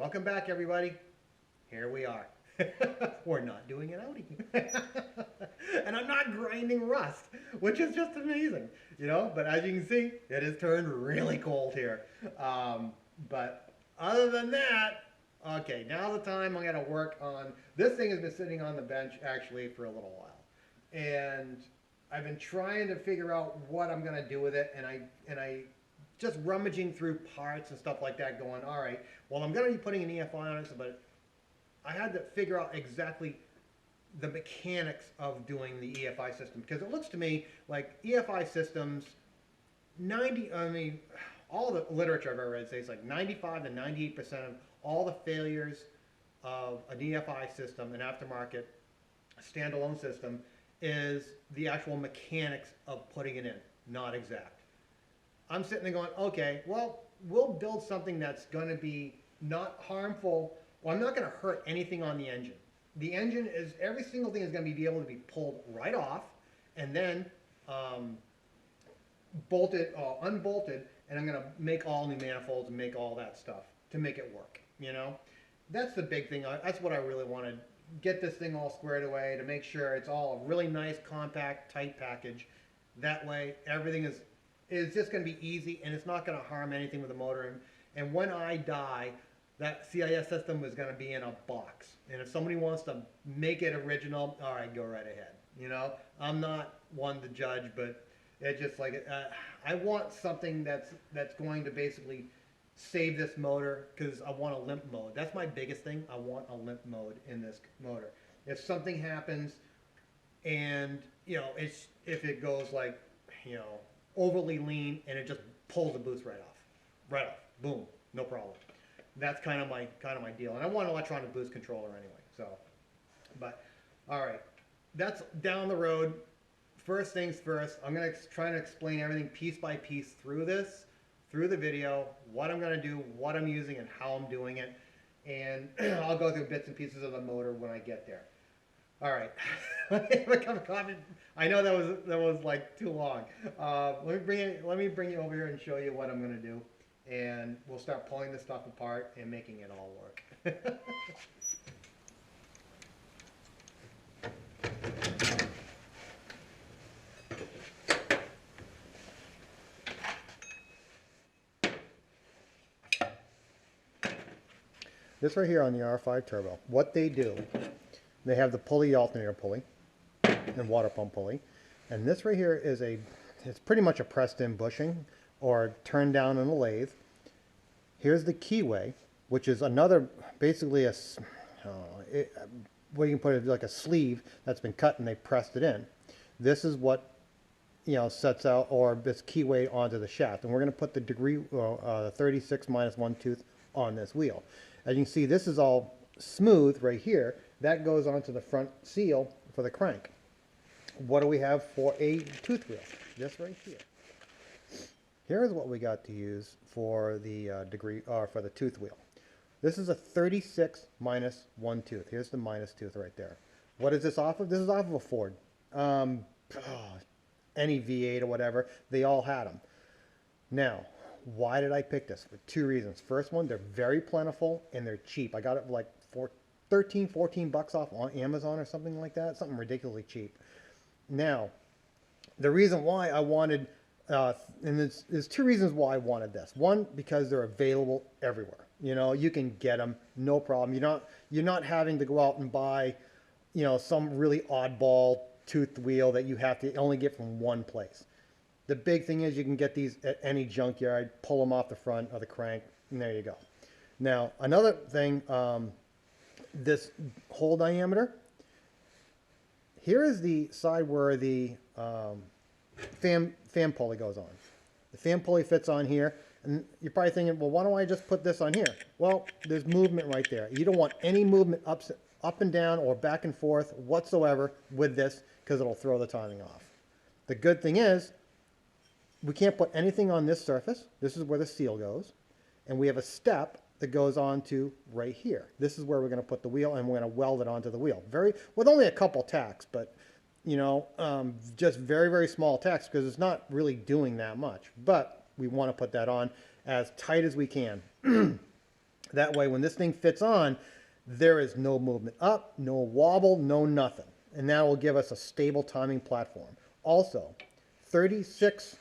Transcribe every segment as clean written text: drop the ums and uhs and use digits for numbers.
Welcome back, everybody. Here we are. We're not doing an outing. And I'm not grinding rust, which is just amazing, But as you can see, it has turned really cold here. But other than that, okay, now's the time I'm going to work on. This thing has been sitting on the bench actually for a little while. And I've been trying to figure out what I'm going to do with it. And I just rummaging through parts and stuff like that going, all right, well, I'm going to be putting an EFI on it, but I had to figure out exactly the mechanics of doing the EFI system, because it looks to me like EFI systems, all the literature I've ever read says like 95 to 98% of all the failures of an EFI system, an aftermarket standalone system, is the actual mechanics of putting it in, not exact. I'm sitting there going, okay, well, we'll build something that's going to be not harmful. Well, I'm not going to hurt anything on the engine. The engine is, every single thing is going to be able to be pulled right off and then bolted, unbolted, and I'm going to make all new manifolds and make all that stuff to make it work, That's the big thing. That's what I really want to get this thing all squared away, to make sure it's all a really nice, compact, tight package. That way, everything is just going to be easy, and it's not going to harm anything with the motor. And when I die, that CIS system is going to be in a box. And if somebody wants to make it original, all right, go right ahead. I'm not one to judge, but it's just like I want something that's going to basically save this motor, because I want a limp mode. That's my biggest thing. I want a limp mode in this motor. If something happens, and if it goes like overly lean, and it just pulls the boost right off, boom, no problem. That's kind of my deal, and I want an electronic boost controller anyway. So, but all right, that's down the road. First things first, I'm going to try to explain everything piece by piece through the video, what I'm going to do, what I'm using, and how I'm doing it, and I'll go through bits and pieces of the motor when I get there. All right, I know that was like too long. Let me bring you over here and show you what I'm going to do, and we'll start pulling this stuff apart and making it all work. This right here on the R5 Turbo, what they do, they have the pulley, alternator pulley, and water pump pulley. And this right here is it's pretty much a pressed in bushing or turned down in a lathe. Here's the keyway, which is another, basically where you can put it like a sleeve that's been cut and they pressed it in. This is what sets out, or this keyway onto the shaft. And we're going to put the 36-1 tooth on this wheel. As you can see, this is all smooth right here. That goes onto the front seal for the crank. What do we have for a tooth wheel? This right here. Here's what we got to use for the for the tooth wheel. This is a 36-1 tooth. Here's the minus tooth right there. What is this off of? This is off of a Ford. Any V8 or whatever, they all had them. Now, why did I pick this? For two reasons. First one, they're very plentiful and they're cheap. I got it like for 13, 14 bucks off on Amazon or something like that. Something ridiculously cheap. Now, the reason why I wanted, and there's two reasons why I wanted this. One, because they're available everywhere. You can get them, no problem. You're not having to go out and buy, some really oddball toothed wheel that you have to only get from one place. The big thing is you can get these at any junkyard, pull them off the front of the crank, and there you go. Now, another thing, this hole diameter, here is the side where the fan pulley goes on. The fan pulley fits on here, and you're probably thinking, well, why don't I just put this on here? Well, there's movement right there. You don't want any movement up and down or back and forth whatsoever with this, because it'll throw the timing off. The good thing is, we can't put anything on this surface. This is where the seal goes. And we have a step that goes on to right here. This is where we're going to put the wheel, and we're going to weld it onto the wheel. With only a couple tacks, but just very, very small tacks, because it's not really doing that much. But we want to put that on as tight as we can. That way, when this thing fits on, there is no movement up, no wobble, no nothing. And that will give us a stable timing platform. Also, 36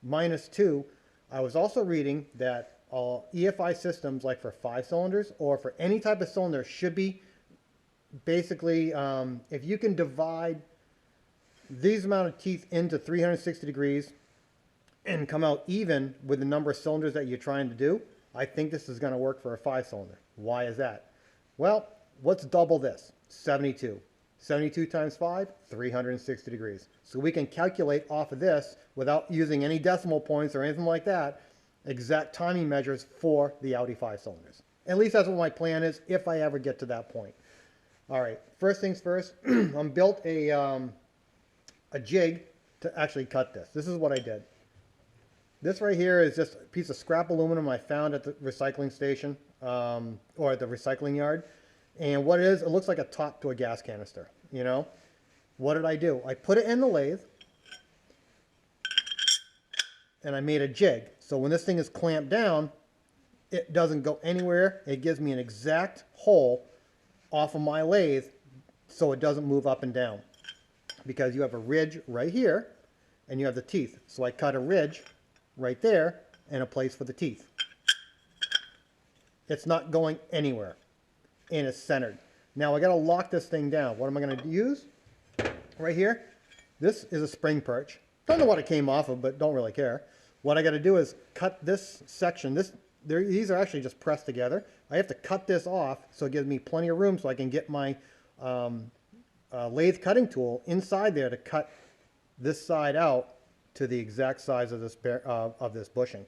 minus 2, I was also reading that all EFI systems, like for 5 cylinders or for any type of cylinder, should be basically, if you can divide these amount of teeth into 360 degrees and come out even with the number of cylinders that you're trying to do, I think this is going to work for a 5-cylinder. Why is that? Well, let's double this. 72. 72 times 5, 360 degrees. So we can calculate off of this without using any decimal points or anything like that, exact timing measures for the Audi 5 cylinders. At least that's what my plan is if I ever get to that point. All right, first things first, I built a jig to actually cut this. This is what I did. This right here is just a piece of scrap aluminum I found at the recycling station or at the recycling yard. And what it is, it looks like a top to a gas canister, you know? What did I do? I put it in the lathe and I made a jig. So when this thing is clamped down, it doesn't go anywhere. It gives me an exact hole off of my lathe so it doesn't move up and down. Because you have a ridge right here and you have the teeth. So I cut a ridge right there and a place for the teeth. It's not going anywhere and it's centered. Now I got to lock this thing down. What am I going to use? Right here, this is a spring perch. Don't know what it came off of, but don't really care. What I got to do is cut this section. These are actually just pressed together. I have to cut this off so it gives me plenty of room so I can get my lathe cutting tool inside there to cut this side out to the exact size of this bushing.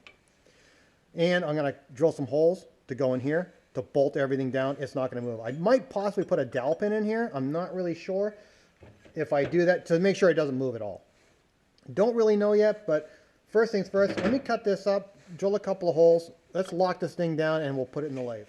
And I'm going to drill some holes to go in here to bolt everything down. It's not going to move. I might possibly put a dowel pin in here. I'm not really sure if I do that to make sure it doesn't move at all. Don't really know yet, but first things first, let me cut this up, drill a couple of holes. Let's lock this thing down and we'll put it in the lathe.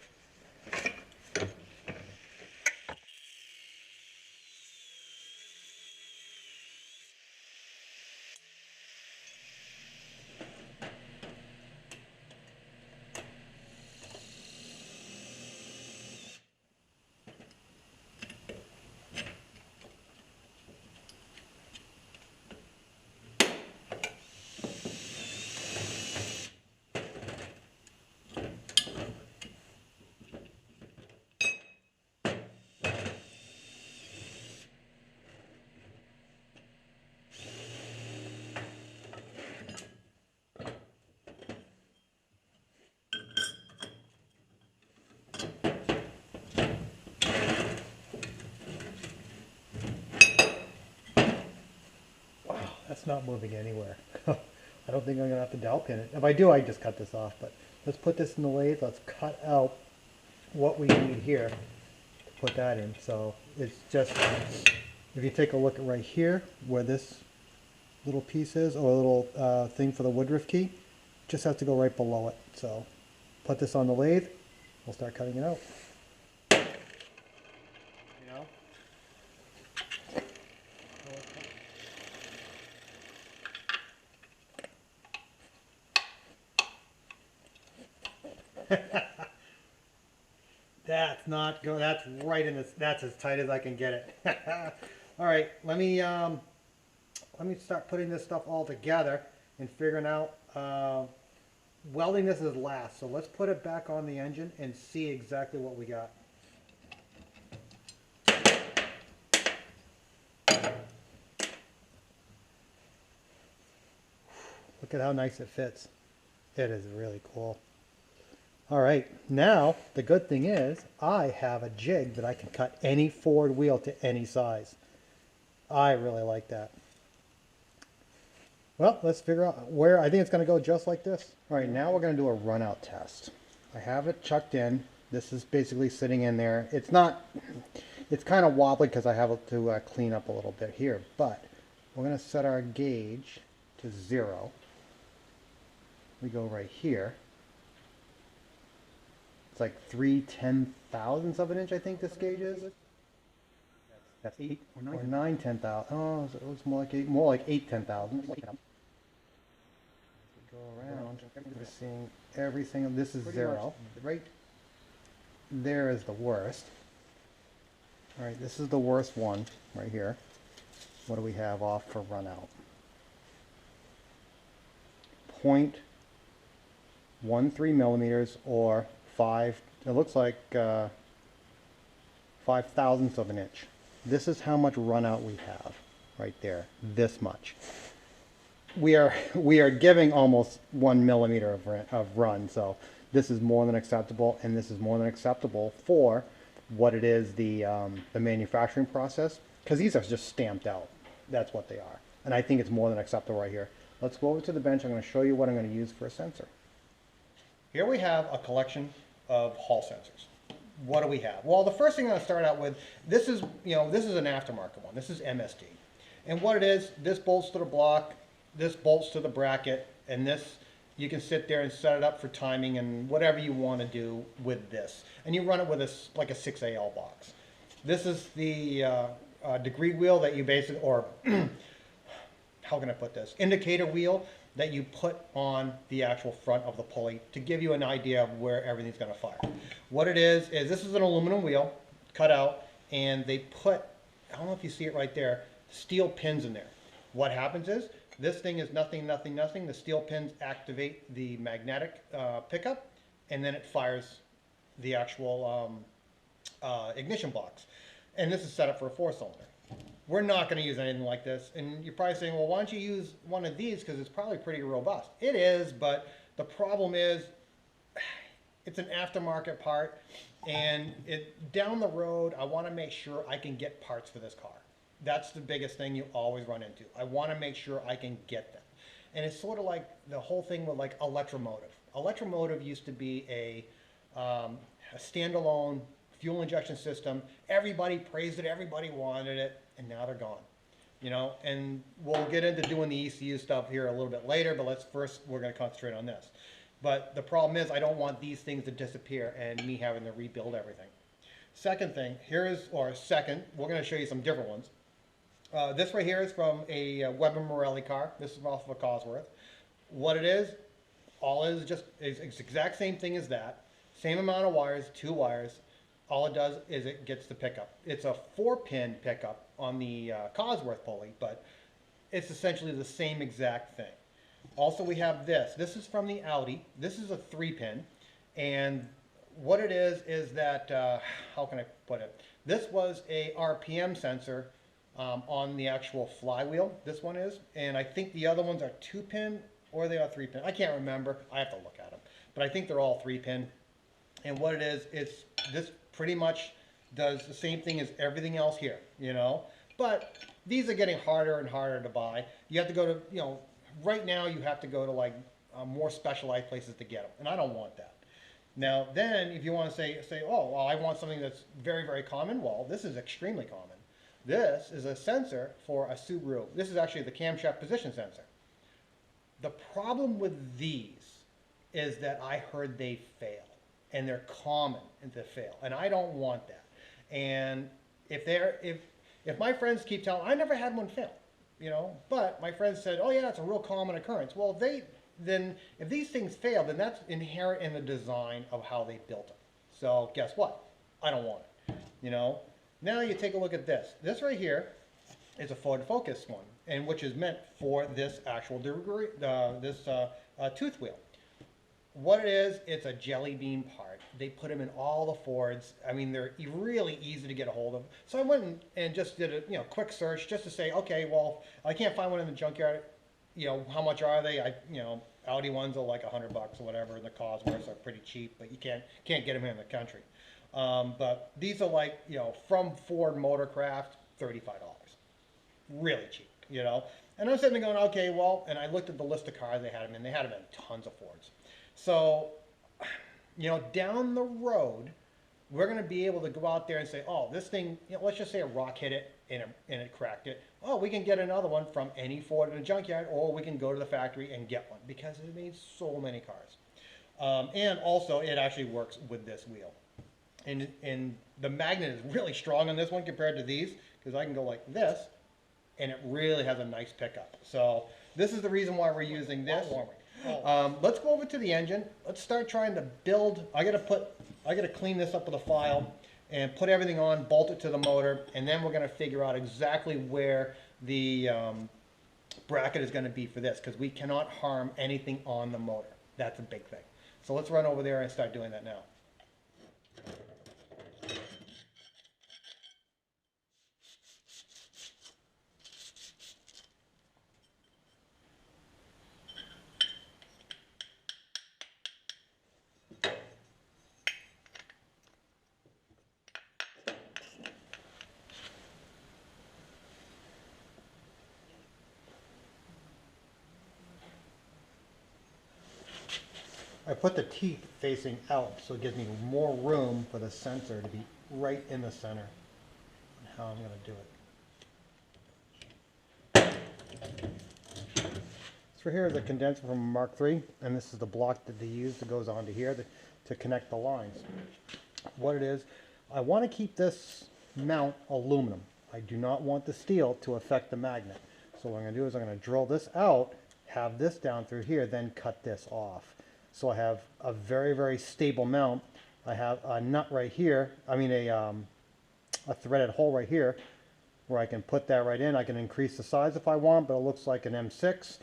That's not moving anywhere. I don't think I'm going to have to dowel pin it. If I do, I just cut this off. But let's put this in the lathe. Let's cut out what we need here to put that in. So it's just, if you take a look at right here, where this little piece is, or a little thing for the woodruff key, just has to go right below it. So put this on the lathe. We'll start cutting it out. That's not good. That's right in this. That's as tight as I can get it. All right, let me start putting this stuff all together and figuring out. Welding this is last, so let's put it back on the engine and see exactly what we got. Look at how nice it fits. It is really cool. All right, now the good thing is I have a jig that I can cut any forward wheel to any size. I really like that. Well, let's figure out where. I think it's going to go just like this. All right, now we're going to do a run out test. I have it chucked in. This is basically sitting in there. It's kind of wobbly because I have to clean up a little bit here, but we're going to set our gauge to 0. We go right here. It's like 3/10,000ths of an inch, I think this gauge is. That's 8 or 9 10,000. Oh, it was more like 8 10,000. Go around. We're seeing everything. This is 0, right? there is the worst. All right, this is the worst one right here. What do we have off for run out? 0.13 millimeters, or 5, it looks like 5/1000ths of an inch. This is how much run out we have right there, this much. We are giving almost 1 millimeter of run, so this is more than acceptable, and this is more than acceptable for what it is, the manufacturing process, because these are just stamped out. That's what they are, and I think it's more than acceptable right here. Let's go over to the bench. I'm going to show you what I'm going to use for a sensor. Here we have a collection of Hall sensors. What do we have? Well, the first thing I'm going to start out with, this is an aftermarket one. This is MSD, and what it is, this bolts to the block, this bolts to the bracket, and this, you can sit there and set it up for timing and whatever you want to do with this. And you run it with like a 6AL box. This is the degree wheel that you basically, or how can I put this? Indicator wheel that you put on the actual front of the pulley to give you an idea of where everything's going to fire. What it is this is an aluminum wheel cut out, and they put, I don't know if you see it right there, steel pins in there. What happens is, this thing is nothing. The steel pins activate the magnetic pickup, and then it fires the actual ignition box. And this is set up for a 4-cylinder. We're not going to use anything like this. And you're probably saying, well, why don't you use one of these, because it's probably pretty robust. It is, but the problem is it's an aftermarket part, and down the road, I want to make sure I can get parts for this car. That's the biggest thing you always run into. I want to make sure I can get them. And it's sort of like the whole thing with like Electromotive. Electromotive used to be a standalone fuel injection system. Everybody praised it, everybody wanted it, and now they're gone. You know, and we'll get into doing the ECU stuff here a little bit later, but we're going to concentrate on this. But the problem is, I don't want these things to disappear and me having to rebuild everything. Second thing, we're going to show you some different ones. This right here is from a Weber Morelli car. This is off of a Cosworth. What it is, it's the exact same thing as that. Same amount of wires, 2 wires. All it does is it gets the pickup. It's a 4-pin pickup on the Cosworth pulley, but it's essentially the same exact thing. Also, we have this. This is from the Audi. This is a 3-pin, and what it is that, how can I put it? This was a RPM sensor on the actual flywheel. This one is, and I think the other ones are 2-pin, or they are 3-pin. I can't remember. I have to look at them, but I think they're all 3-pin. And what it is, this pretty much does the same thing as everything else here, you know. But these are getting harder and harder to buy. You have to go to, you know, right now you have to go to like more specialized places to get them, and I don't want that. Now, then, if you want to say, oh, well, I want something that's very, very common. Well, this is extremely common. This is a sensor for a Subaru. This is actually the camshaft position sensor. The problem with these is that I heard they fail, and they're common to fail, and I don't want that. And if my friends keep telling, I never had one fail, you know, but my friends said, oh yeah, it's a real common occurrence. Well, then if these things fail, then that's inherent in the design of how they built them. So guess what? I don't want it, you know. Now you take a look at this. This right here is a Ford Focus one, and which is meant for this actual tooth wheel. What it is, it's a jelly bean part. They put them in all the Fords. I mean, they're really easy to get a hold of. So I went and just did a quick search just to say, okay, well, I can't find one in the junkyard. You know, how much are they? Audi ones are like $100 or whatever, and the Cosworths are pretty cheap, but you can't get them here in the country. But these are like, from Ford Motorcraft, $35. Really cheap, you know. And I'm sitting there going, okay, well, and I looked at the list of cars they had them in. They had them in tons of Fords. So, down the road, we're going to be able to go out there and say, oh, this thing, let's just say a rock hit it and it cracked it. Oh, we can get another one from any Ford in a junkyard, or we can go to the factory and get one, because it made so many cars. And also, it actually works with this wheel. And the magnet is really strong on this one compared to these, because I can go like this, and it really has a nice pickup. So this is the reason why we're using this. Let's go over to the engine. Let's start trying to build. I got to put I got to clean this up with a file and put everything on, bolt it to the motor, and then we're going to figure out exactly where the bracket is going to be for this, because we cannot harm anything on the motor. That's a big thing. So let's run over there and start doing that now. I put the teeth facing out so it gives me more room for the sensor to be right in the center. And how I'm going to do it. So here is a condenser from Mark III, and this is the block that they use that goes onto here to connect the lines. What it is, I want to keep this mount aluminum. I do not want the steel to affect the magnet. So what I'm going to do is I'm going to drill this out, have this down through here, then cut this off. So I have a very, very stable mount. I have a nut right here, a threaded hole right here where I can put that right in. I can increase the size if I want, but it looks like an M6.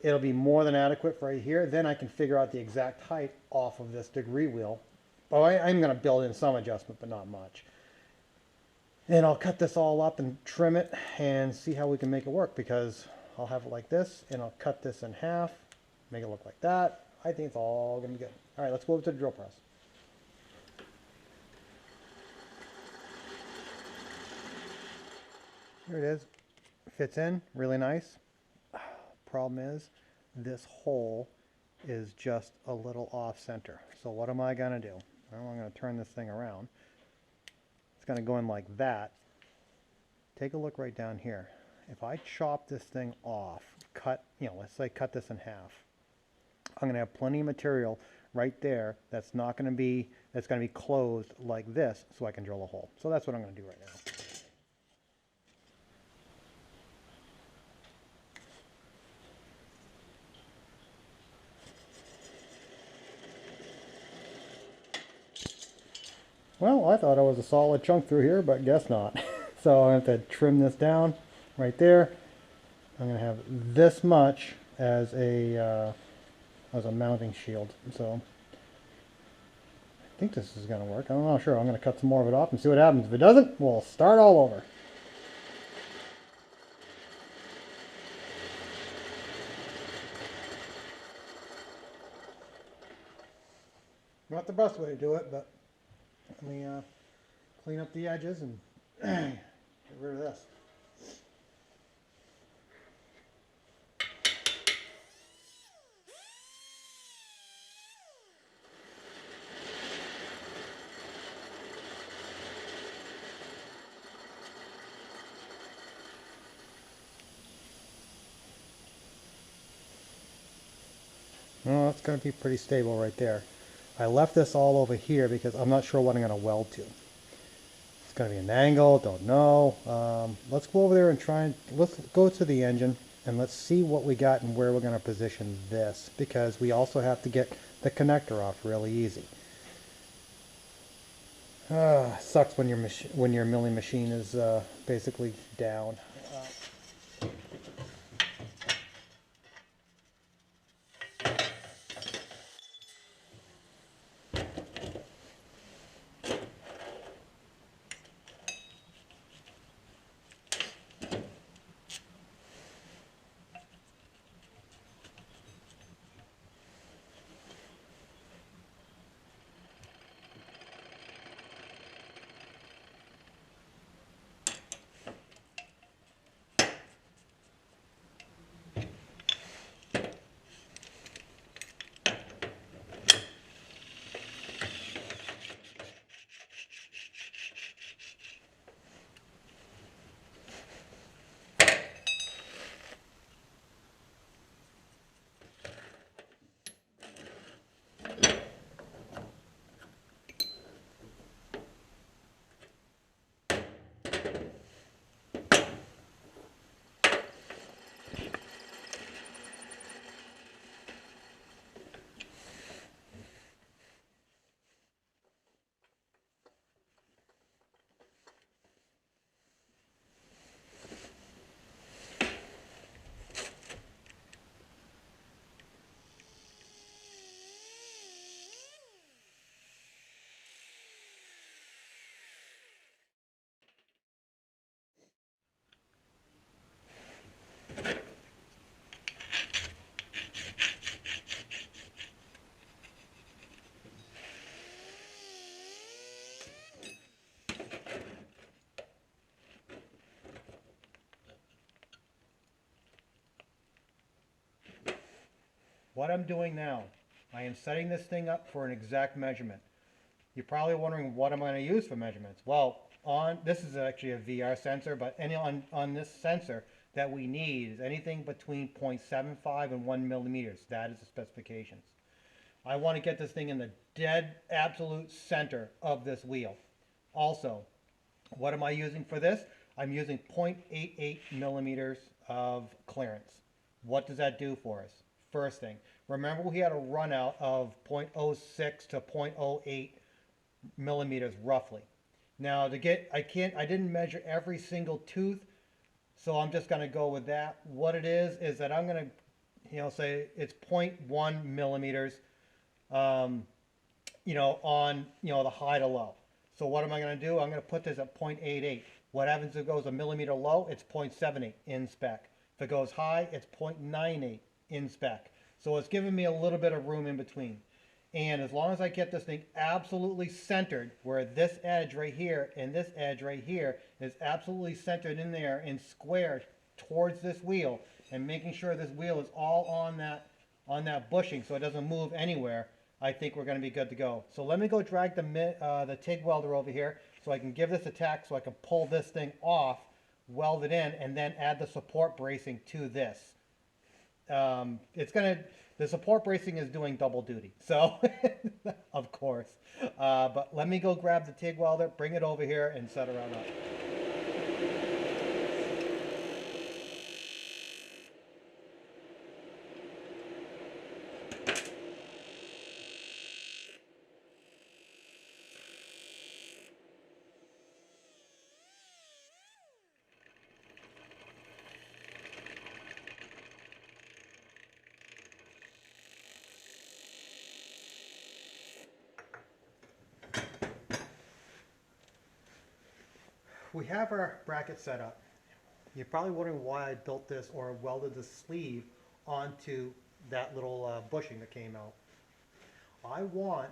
It'll be more than adequate for right here. Then I can figure out the exact height off of this degree wheel. Well, I'm going to build in some adjustment, but not much. And I'll cut this all up and trim it and see how we can make it work, because I'll have it like this, and I'll cut this in half, make it look like that. I think it's all going to be good. All right, let's go over to the drill press. Here it is. Fits in really nice. Problem is, this hole is just a little off center. So what am I going to do? Well, I'm going to turn this thing around. It's going to go in like that. Take a look right down here. If I chop this thing off, let's say cut this in half, I'm going to have plenty of material right there that's going to be closed like this, so I can drill a hole. So that's what I'm going to do right now. Well, I thought it was a solid chunk through here, but guess not. So I have to trim this down right there. I'm going to have this much as a mounting shield. So I think this is going to work. I'm not sure. I'm going to cut some more of it off and see what happens. If it doesn't, we'll start all over. Not the best way to do it, but let me clean up the edges and get rid of this. Well, that's going to be pretty stable right there. I left this all over here because I'm not sure what I'm going to weld to. It's going to be an angle, don't know. Let's go over there and let's go to the engine and let's see what we got and where we're going to position this, because we also have to get the connector off really easy. Sucks when your milling machine is basically down. what I'm doing now, I am setting this thing up for an exact measurement. You're probably wondering what am I going to use for measurements. Well, this is actually a VR sensor, but on this sensor that we need is anything between 0.75 and 1 millimeters. That is the specifications. I want to get this thing in the dead absolute center of this wheel. Also, what am I using for this? I'm using 0.88 millimeters of clearance. What does that do for us? First thing, remember we had a run out of 0.06 to 0.08 millimeters roughly. Now I didn't measure every single tooth, so I'm just going to go with that. What it is that I'm going to, say it's 0.1 millimeters, on, the high to low. So what am I going to do? I'm going to put this at 0.88. What happens if it goes a millimeter low? It's 0.78 in spec. If it goes high, it's 0.98 in spec. So it's giving me a little bit of room in between. And as long as I get this thing absolutely centered, where this edge right here and this edge right here is absolutely centered in there and square towards this wheel, and making sure this wheel is all on that bushing so it doesn't move anywhere, I think we're going to be good to go. So let me go drag the TIG welder over here so I can give this a tack so I can pull this thing off, weld it in, and then add the support bracing to this. The support bracing is doing double duty, so of course. But let me go grab the TIG welder, bring it over here, and set her on up. We have our bracket set up. You're probably wondering why I built this or welded the sleeve onto that little bushing that came out. I want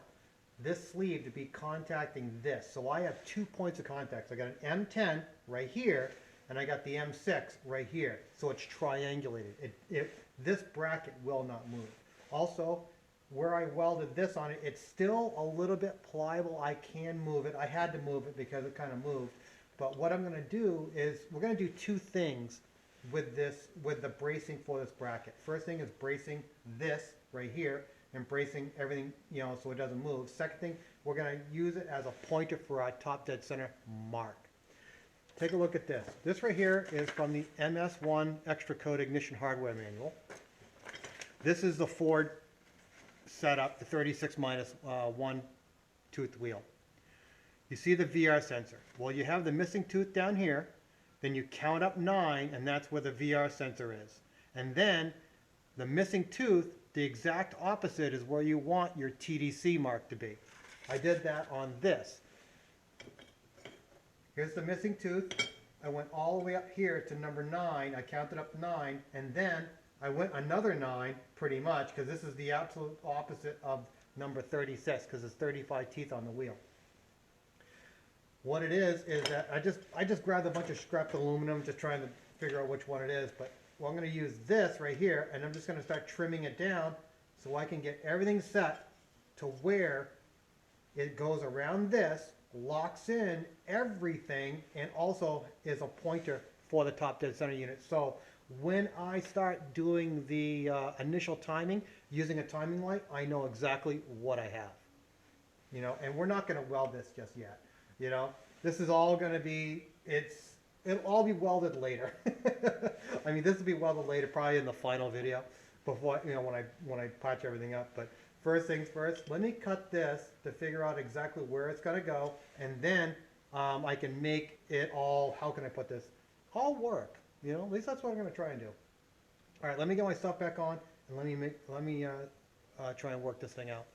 this sleeve to be contacting this. So I have 2 points of contact. So I got an M10 right here, and I got the M6 right here. So it's triangulated. This bracket will not move. Also, where I welded this on it, it's still a little bit pliable. I can move it. I had to move it because it kind of moved. But what I'm going to do is we're going to do two things with the bracing for this bracket. First thing is bracing this right here and bracing everything, so it doesn't move. Second thing, we're going to use it as a pointer for our top dead center mark. Take a look at this. This right here is from the MS1 Extra Code Ignition Hardware Manual. This is the Ford setup, the 36 minus 1 tooth wheel. You see the VR sensor. Well, you have the missing tooth down here, then you count up 9, and that's where the VR sensor is. And then the missing tooth, the exact opposite, is where you want your TDC mark to be. I did that on this. Here's the missing tooth. I went all the way up here to number 9. I counted up 9, and then I went another 9 pretty much, because this is the absolute opposite of number 36, because it's 35 teeth on the wheel. What it is that I just grabbed a bunch of scrap aluminum, just trying to figure out which one it is. But well, I'm going to use this right here, and I'm just going to start trimming it down so I can get everything set to where it goes around this, locks in everything, and also is a pointer for the top dead center unit. So when I start doing the initial timing, using a timing light, I know exactly what I have. And we're not going to weld this just yet. This is all going to be, it'll all be welded later. I mean, this will be welded later, probably in the final video, before, when I patch everything up. But first things first, let me cut this to figure out exactly where it's going to go, and then I can make it all, how can I put this, all work. At least that's what I'm going to try and do. All right, let me get my stuff back on, and let me try and work this thing out.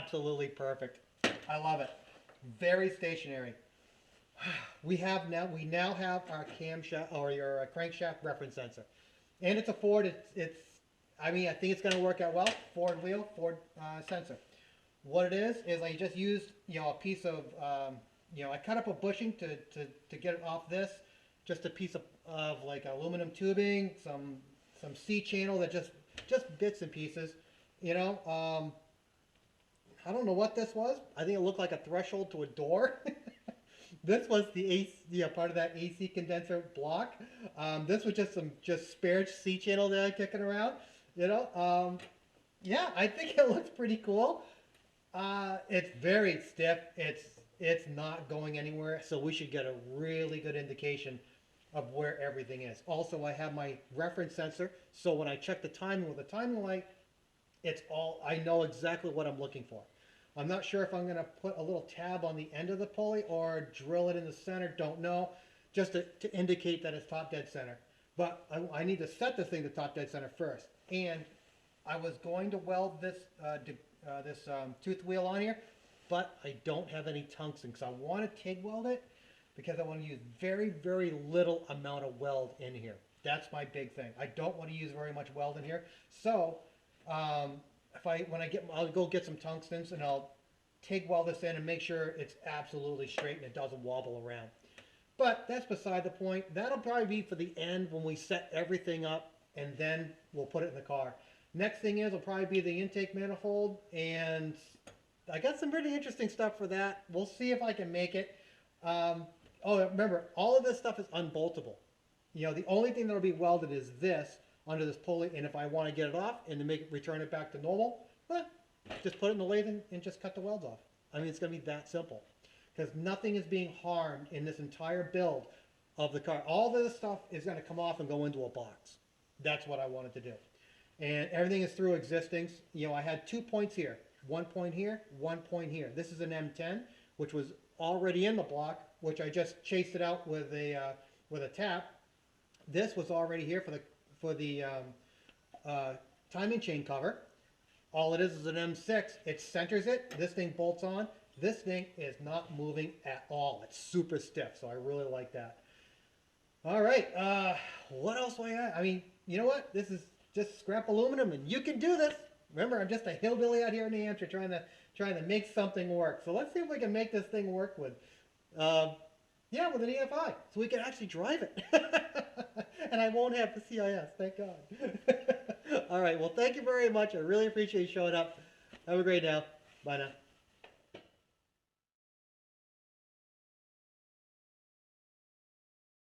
absolutely perfect. I love it. Very stationary. We now have our camshaft or your crankshaft reference sensor, and it's a Ford. I mean, I think it's going to work out well. Ford wheel, Ford sensor. What it is I just used a piece of I cut up a bushing to get it off this, just a piece of like aluminum tubing, some C channel that just bits and pieces. I don't know what this was. I think it looked like a threshold to a door. This was the AC, part of that AC condenser block. This was just spare C channel there kicking around. Yeah, I think it looks pretty cool. It's very stiff. It's not going anywhere, so we should get a really good indication of where everything is. Also, I have my reference sensor, so when I check the timing with the timing light, I know exactly what I'm looking for. I'm not sure if I'm going to put a little tab on the end of the pulley or drill it in the center, don't know, just to indicate that it's top dead center. But I need to set this thing to top dead center first. And I was going to weld this tooth wheel on here, but I don't have any tungsten, so I want to TIG weld it because I want to use very, very little amount of weld in here. That's my big thing. I don't want to use very much weld in here. So I'll go get some tungstens and I'll TIG weld this in and make sure it's absolutely straight and it doesn't wobble around. But that's beside the point. That'll probably be for the end when we set everything up, and then we'll put it in the car. Next thing will probably be the intake manifold, and I got some pretty interesting stuff for that. We'll see if I can make it. Remember, all of this stuff is unboltable. The only thing that'll be welded is this under this pulley, and if I want to get it off and to return it back to normal, just put it in the lathe and just cut the welds off. I mean, it's going to be that simple, because nothing is being harmed in this entire build of the car. All of this stuff is going to come off and go into a box. That's what I wanted to do. And everything is through existings. I had 2 points here. 1 point here, 1 point here. This is an M10, which was already in the block, which I just chased it out with a tap. This was already here for the timing chain cover. All it is an M6. It centers it. This thing bolts on. This thing is not moving at all. It's super stiff, so I really like that. All right, what else do I have? I mean, you know what? This is just scrap aluminum, and you can do this. Remember, I'm just a hillbilly out here in New Hampshire trying to make something work. So let's see if we can make this thing work with an EFI, so we can actually drive it. And I won't have the CIS, thank God. All right, well, thank you very much. I really appreciate you showing up. Have a great day. Bye now.